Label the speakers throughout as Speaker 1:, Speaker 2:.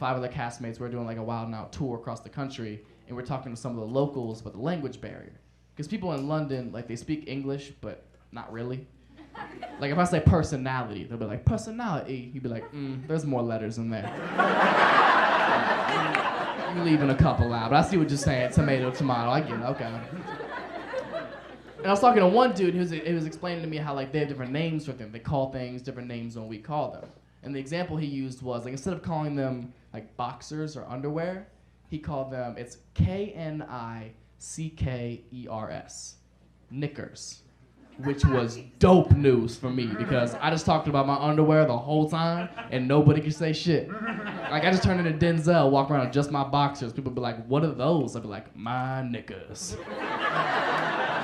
Speaker 1: 5 other castmates. We're doing like a Wild 'N Out tour across the country, and we're talking to some of the locals about the language barrier. Because people in London, like, they speak English, but not really. Like, if I say personality, they'll be like, personality. He'd be like, there's more letters in there. You're leaving a couple out, but I see what you're saying. Tomato, tomato, I get it, okay. And I was talking to one dude, he was explaining to me how, like, they have different names for them. They call things different names than we call them. And the example he used was, like, instead of calling them, like, boxers or underwear, he called them, it's Knickers, knickers. Which was dope news for me because I just talked about my underwear the whole time and nobody could say shit. Like, I just turned into Denzel, walk around with just my boxers. People be like, what are those? I'd be like, my knickers.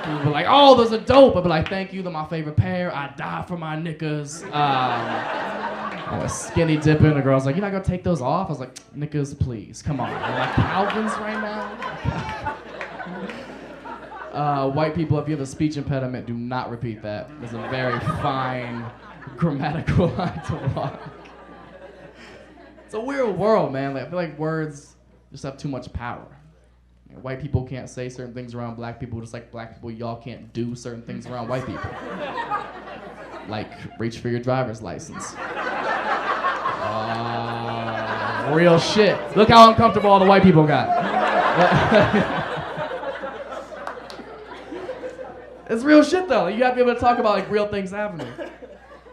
Speaker 1: People be like, oh, those are dope. I'd be like, thank you, they're my favorite pair. I die for my knickers. I was skinny dipping. The girl's like, you're not gonna take those off? I was like, knickers, please, come on. Are like Calvins right now? White people, if you have a speech impediment, do not repeat that. It's a very fine grammatical line to walk. It's a weird world, man. Like, I feel like words just have too much power. Like, white people can't say certain things around black people, just like black people, y'all can't do certain things around white people. Like, reach for your driver's license. Real shit. Look how uncomfortable all the white people got. It's real shit though. You have to be able to talk about like real things happening.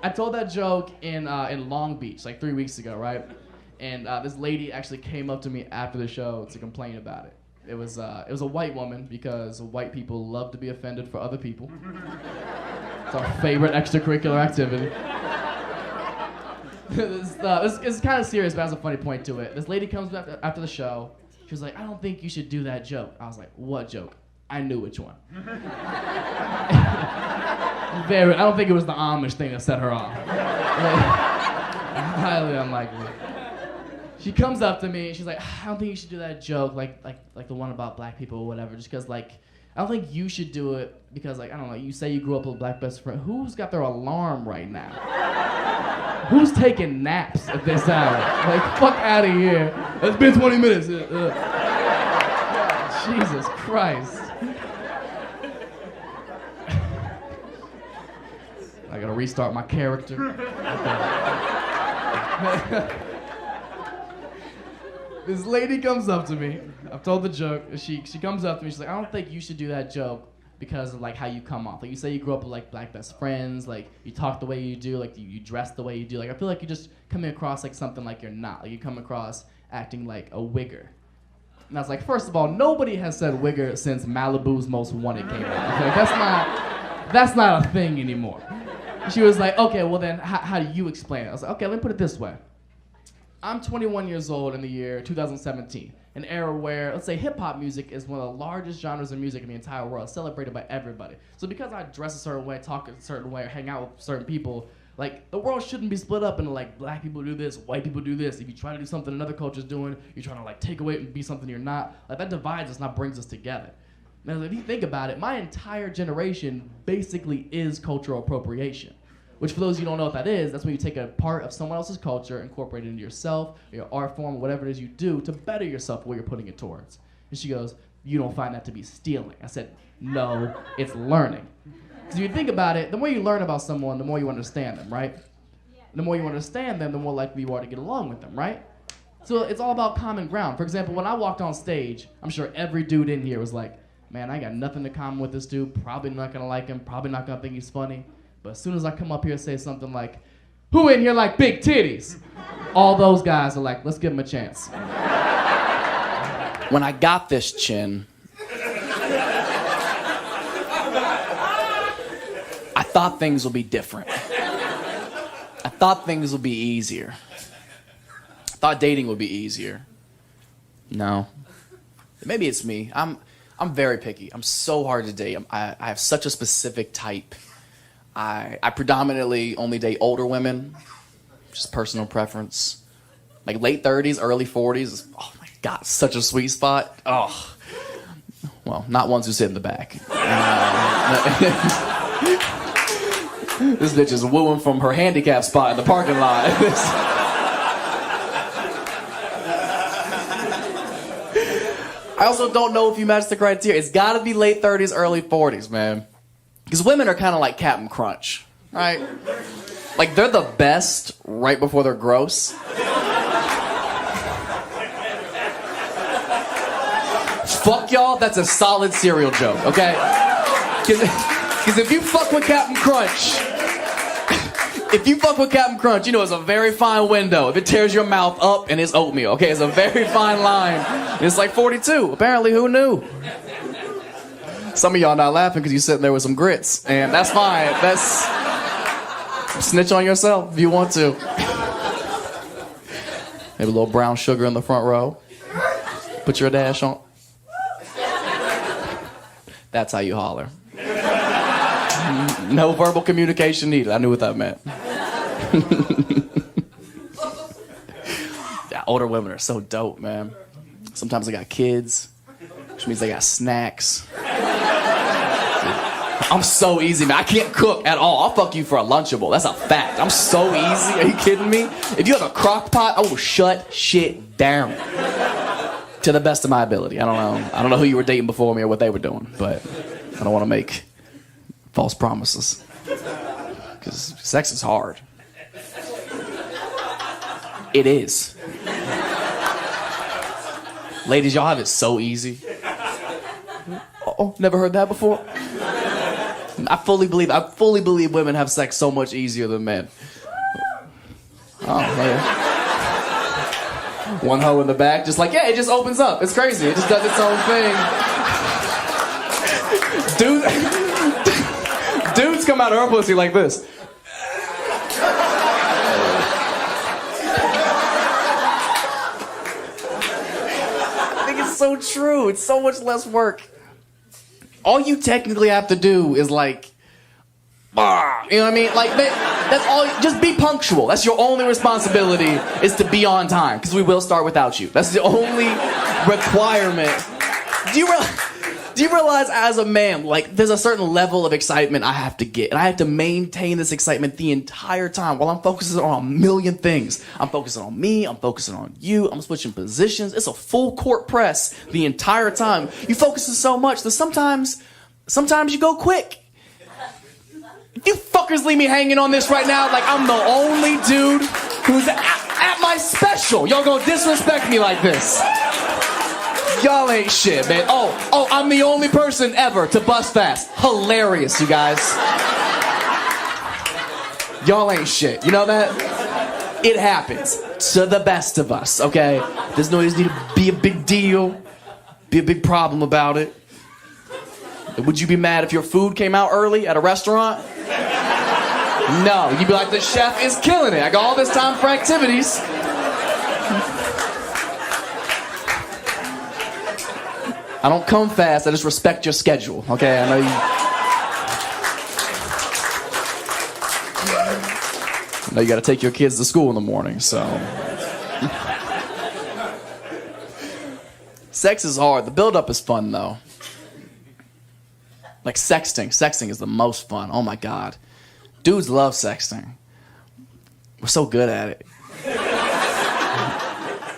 Speaker 1: I told that joke in Long Beach like 3 weeks ago, right? And this lady actually came up to me after the show to complain about it. It was a white woman because white people love to be offended for other people. It's our favorite extracurricular activity. It's kind of serious, but it has a funny point to it. This lady comes back after the show. She was like, I don't think you should do that joke. I was like, what joke? I knew which one. I don't think it was the Amish thing that set her off. Highly unlikely. She comes up to me and she's like, I don't think you should do that joke, like the one about black people or whatever, just because like, I don't think you should do it because like, I don't know, you say you grew up with a black best friend. Who's got their alarm right now? Who's taking naps at this hour? Like, fuck out of here. It's been 20 minutes. Jesus Christ. I gotta restart my character. This lady comes up to me. I've told the joke. She comes up to me. She's like, I don't think you should do that joke because of like how you come off. Like, you say you grew up with like black best friends. Like, you talk the way you do. Like, you dress the way you do. Like, I feel like you're just coming across like something like you're not. Like, you come across acting like a wigger. And I was like, first of all, nobody has said wigger since Malibu's Most Wanted came out. Like, that's not a thing anymore. She was like, okay, well then, how do you explain it? I was like, okay, let me put it this way. I'm 21 years old in the year 2017, an era where, let's say, hip-hop music is one of the largest genres of music in the entire world, celebrated by everybody. So because I dress a certain way, talk a certain way, or hang out with certain people, like, the world shouldn't be split up into, like, black people do this, white people do this. If you try to do something another culture's doing, you're trying to, like, take away and be something you're not. Like, that divides us, not brings us together. Now, if you think about it, my entire generation basically is cultural appropriation. Which, for those of you who don't know what that is, that's when you take a part of someone else's culture, incorporate it into yourself, your art form, whatever it is you do to better yourself what you're putting it towards. And she goes, you don't find that to be stealing. I said, no, it's learning. Because if you think about it, the more you learn about someone, the more you understand them, right? Yeah. The more you understand them, the more likely you are to get along with them, right? So it's all about common ground. For example, when I walked on stage, I'm sure every dude in here was like, man, I got nothing in common with this dude, probably not gonna like him, probably not gonna think he's funny. But as soon as I come up here and say something like, who in here like big titties? All those guys are like, let's give him a chance.
Speaker 2: When I got this chin, I thought things would be different. I thought things would be easier. I thought dating would be easier. No. Maybe it's me. I'm very picky. I'm so hard to date. I have such a specific type. I predominantly only date older women, just personal preference. Like late 30s, early 40s, oh my God, such a sweet spot. Oh, well, not ones who sit in the back. This bitch is wooing from her handicap spot in the parking lot. I also don't know if you match the criteria. It's got to be late 30s, early 40s, man. Because women are kind of like Captain Crunch, right? Like, they're the best right before they're gross. Fuck y'all, that's a solid cereal joke, okay? Because if you fuck with Captain Crunch, you know it's a very fine window. If it tears your mouth up and it's oatmeal, okay? It's a very fine line. And it's like 42. Apparently, who knew? Some of y'all not laughing because you're sitting there with some grits. And that's fine. That's... Snitch on yourself if you want to. Maybe a little brown sugar in the front row. Put your dash on. That's how you holler. No verbal communication needed. I knew what that meant. Yeah, older women are so dope, man. Sometimes they got kids, which means they got snacks. I'm so easy, man. I can't cook at all. I'll fuck you for a Lunchable. That's a fact. I'm so easy. Are you kidding me? If you have a crock pot, I will shut shit down. To the best of my ability. I don't know who you were dating before me or what they were doing, but I don't want to make false promises. Because sex is hard. It is. Ladies, y'all have it so easy. Oh, never heard that before? I fully believe women have sex so much easier than men. Oh, man. One hoe in the back, just like, yeah, it just opens up. It's crazy. It just does its own thing. Dudes come out of her pussy like this. I think it's so true. It's so much less work. All you technically have to do is like, you know what I mean? Like, that's all. Just be punctual. That's your only responsibility, is to be on time, because we will start without you. That's the only requirement. Do you realize as a man, like, there's a certain level of excitement I have to get, and I have to maintain this excitement the entire time while I'm focusing on a million things. I'm focusing on me. I'm focusing on you. I'm switching positions. It's a full court press the entire time. You focus so much that sometimes you go quick. You fuckers leave me hanging on this right now like I'm the only dude who's at my special. Y'all gonna disrespect me like this. Y'all ain't shit, man. Oh, I'm the only person ever to bust fast. Hilarious, you guys. Y'all ain't shit. You know that? It happens to the best of us, okay? There's no need to be a big deal, be a big problem about it. Would you be mad if your food came out early at a restaurant? No, you'd be like, the chef is killing it. I got all this time for activities. I don't come fast, I just respect your schedule, okay? I know you gotta take your kids to school in the morning, so. Sex is hard. The build-up is fun, though. Like sexting. Sexting is the most fun. Oh, my God. Dudes love sexting. We're so good at it.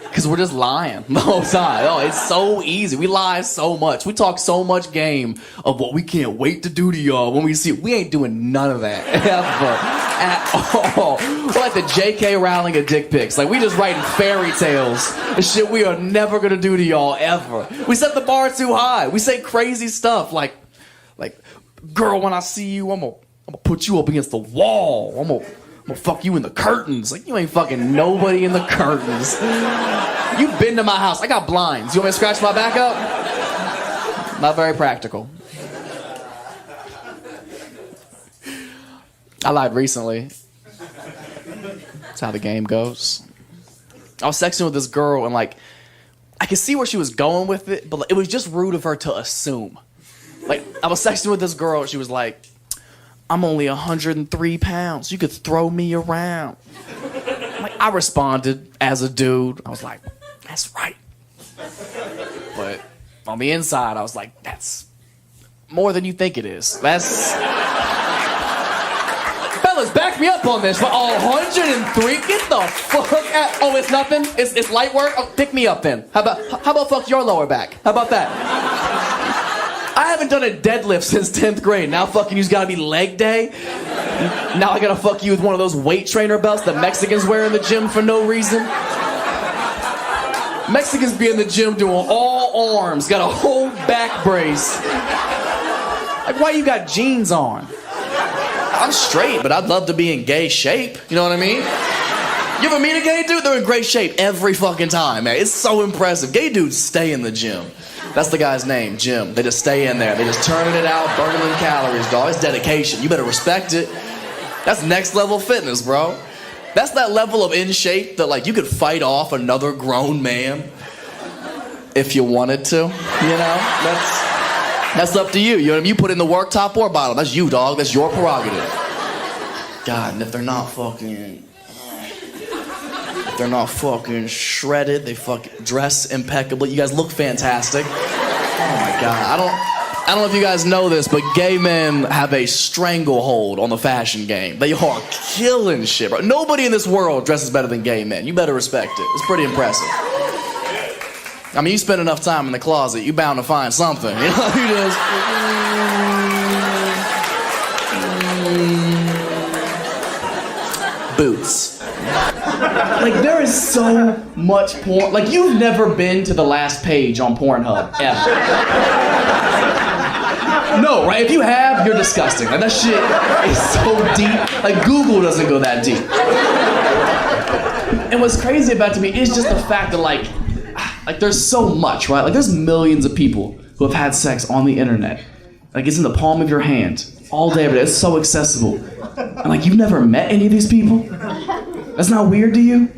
Speaker 2: Because we're just lying the whole time. Oh, it's so easy. We lie so much. We talk so much game of what we can't wait to do to y'all when we see it. We ain't doing none of that ever at all. We're like the J.K. Rowling of dick pics. Like, we just writing fairy tales and shit we are never going to do to y'all ever. We set the bar too high. We say crazy stuff like, girl, when I see you, I'm gonna put you up against the wall. I'm gonna fuck you in the curtains. Like, you ain't fucking nobody in the curtains. You've been to my house. I got blinds. You want me to scratch my back up? Not very practical. I lied recently. That's how the game goes. I was sexting with this girl, and like, I could see where she was going with it, but it was just rude of her to assume. Like, I was sexting with this girl, and she was like, I'm only 103 pounds. You could throw me around. Like, I responded as a dude. I was like, that's right. But on the inside, I was like, that's more than you think it is. By fellas, back me up on this. For 103, get the fuck out. Oh, it's nothing? It's light work? Oh, pick me up then. How about fuck your lower back? How about that? I haven't done a deadlift since 10th grade. Now fucking you's gotta be leg day. Now I gotta fuck you with one of those weight trainer belts that Mexicans wear in the gym for no reason. Mexicans be in the gym doing all arms, got a whole back brace. Like, why you got jeans on? I'm straight, but I'd love to be in gay shape. You know what I mean? You ever meet a gay dude? They're in great shape every fucking time, man. It's so impressive. Gay dudes stay in the gym. That's the guy's name, Jim. They just stay in there. They just turning it out, burning them calories, dog. It's dedication. You better respect it. That's next level fitness, bro. That's that level of in shape that, like, you could fight off another grown man if you wanted to. You know? That's up to you. You know what I mean? You put in the work, top or bottom. That's you, dog. That's your prerogative. God, and if they're not fucking shredded, they fucking dress impeccably. You guys look fantastic. Oh my God. I don't know if you guys know this, but gay men have a stranglehold on the fashion game. They are killing shit, bro. Nobody in this world dresses better than gay men. You better respect it. It's pretty impressive. I mean, you spend enough time in the closet, you bound to find something. You know, you just... Boots. Like, there is so much porn. Like, you've never been to the last page on Pornhub, ever. No, right? If you have, you're disgusting. Like, that shit is so deep. Like, Google doesn't go that deep. And what's crazy about it to me is just the fact that, like, there's so much, right? Like, there's millions of people who have had sex on the internet. Like, it's in the palm of your hand all day, every day. It's so accessible. And, like, you've never met any of these people? That's not weird to you?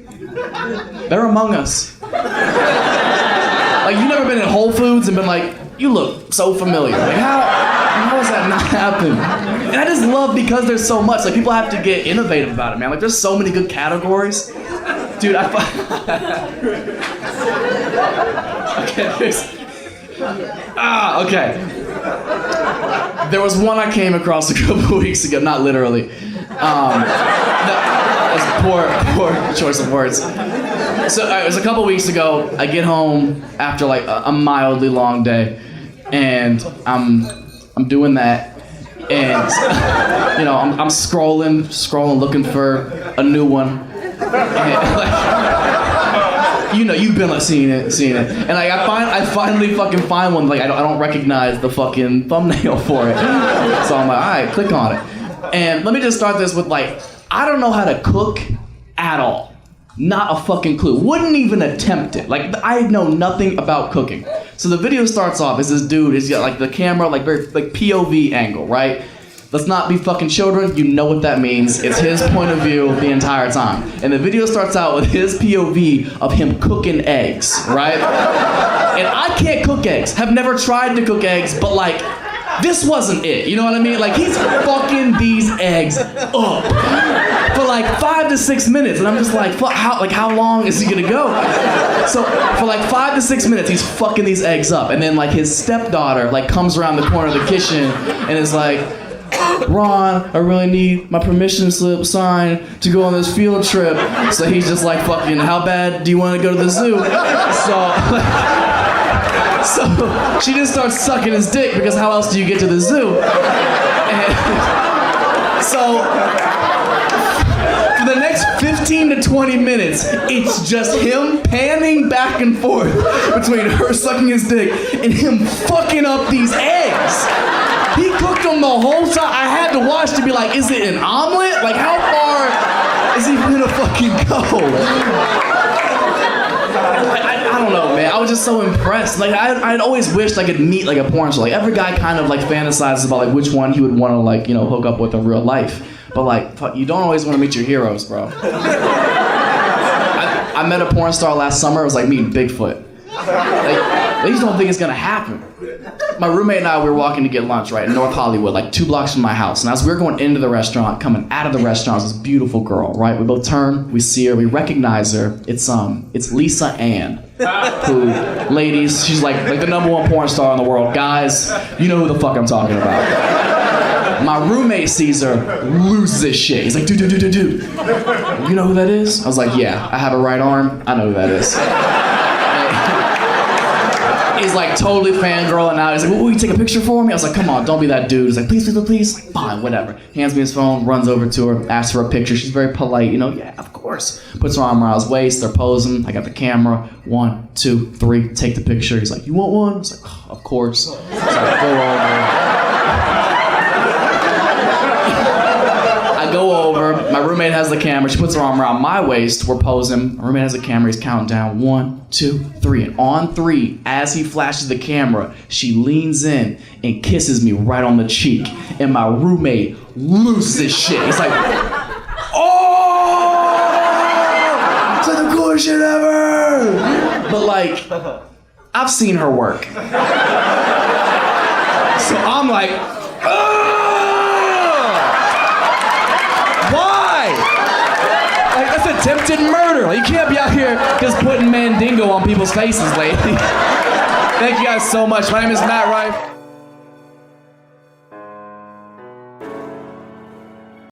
Speaker 2: They're among us. Like, you've never been in Whole Foods and been like, you look so familiar. Like, how does that not happen? And I just love because there's so much. Like, people have to get innovative about it, man. Like, there's so many good categories. Dude, okay. There was one I came across a couple weeks ago, not literally. That was poor choice of words. So it was a couple weeks ago. I get home after like a mildly long day, and I'm doing that, and you know I'm scrolling, looking for a new one. And, like, you know, you've been like seeing it, and like I finally fucking find one. Like I don't recognize the fucking thumbnail for it, so I'm like, all right, click on it. And let me just start this with like, I don't know how to cook at all, not a fucking clue. Wouldn't even attempt it. Like I know nothing about cooking. So the video starts off as this dude. He's got like the camera like very like POV angle, right? Let's not be fucking children. You know what that means. It's his point of view the entire time. And the video starts out with his POV of him cooking eggs, right? And I can't cook eggs. Have never tried to cook eggs, but like, this wasn't it. You know what I mean? Like, he's fucking these eggs up for like 5 to 6 minutes. And I'm just like, fuck, how long is he gonna go? So for like 5 to 6 minutes, he's fucking these eggs up. And then like his stepdaughter like comes around the corner of the kitchen and is like, Ron, I really need my permission slip signed to go on this field trip. So he's just like, fucking, how bad do you want to go to the zoo? So she just starts sucking his dick because how else do you get to the zoo? And so for the next 15 to 20 minutes, it's just him panning back and forth between her sucking his dick and him fucking up these eggs. He cooked them the whole time. I had to watch to be like, is it an omelet? Like, how far is he gonna fucking go? I don't know, man. I was just so impressed. Like, I'd always wished I could meet like a porn star. Like, every guy kind of like fantasizes about like which one he would want to like, you know, hook up with in real life. But like, fuck, you don't always want to meet your heroes, bro. I met a porn star last summer. It was like meeting Bigfoot. Like, they just don't think it's gonna happen. My roommate and I, we were walking to get lunch, right, in North Hollywood, like 2 blocks from my house. And as we were going into the restaurant, coming out of the restaurant, was this beautiful girl, right? We both turn, we see her, we recognize her. It's Lisa Ann, who, ladies, she's like the #1 porn star in the world. Guys, you know who the fuck I'm talking about. My roommate sees her, loses his shit. He's like, dude. You know who that is? I was like, yeah, I have a right arm. I know who that is. He's like totally fangirling out. He's like, will you take a picture for me? I was like, come on, don't be that dude. He's like, please. Like, fine, whatever. Hands me his phone, runs over to her, asks for a picture. She's very polite, yeah, of course. Puts her arm around his waist, they're posing. I got the camera. 1, 2, 3, take the picture. He's like, you want one? I was like, oh, of course. So I go over. My roommate has the camera. She puts her arm around my waist. We're posing. My roommate has the camera. He's counting down 1, 2, 3. And on 3, as he flashes the camera, she leans in and kisses me right on the cheek. And my roommate loses his shit. He's like, oh! It's like the coolest shit ever! But like, I've seen her work. So I'm like, oh! Why? Like, that's attempted murder. Like, you can't be out here just putting Mandingo on people's faces lately. Thank you guys so much. My name is Matt Rife.